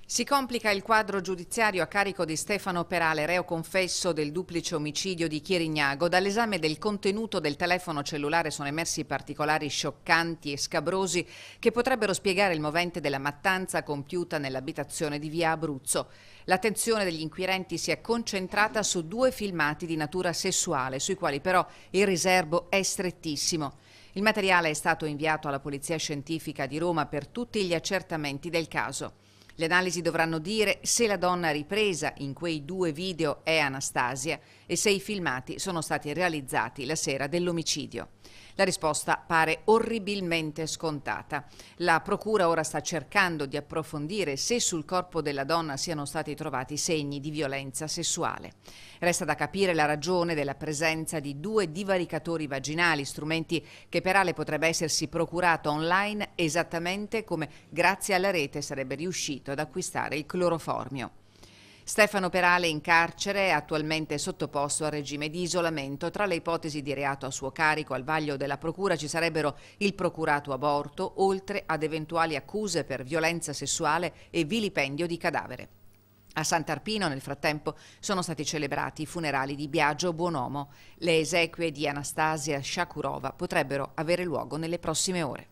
Si complica il quadro giudiziario a carico di Stefano Perale, reo confesso del duplice omicidio di Chirignago. Dall'esame del contenuto del telefono cellulare sono emersi particolari scioccanti e scabrosi che potrebbero spiegare il movente della mattanza compiuta nell'abitazione di via Abruzzo. L'attenzione degli inquirenti si è concentrata su due filmati di natura sessuale, sui quali però il riserbo è strettissimo. Il materiale è stato inviato alla Polizia Scientifica di Roma per tutti gli accertamenti del caso. Le analisi dovranno dire se la donna ripresa in quei due video è Anastasia e se i filmati sono stati realizzati la sera dell'omicidio. La risposta pare orribilmente scontata. La procura ora sta cercando di approfondire se sul corpo della donna siano stati trovati segni di violenza sessuale. Resta da capire la ragione della presenza di due divaricatori vaginali, strumenti che Perale potrebbe essersi procurato online esattamente come grazie alla rete sarebbe riuscito ad acquistare il cloroformio. Stefano Perale in carcere è attualmente sottoposto a regime di isolamento. Tra le ipotesi di reato a suo carico al vaglio della procura ci sarebbero il procurato aborto, oltre ad eventuali accuse per violenza sessuale e vilipendio di cadavere. A Sant'Arpino, nel frattempo, sono stati celebrati i funerali di Biagio Buonomo. Le esequie di Anastasia Shakurova potrebbero avere luogo nelle prossime ore.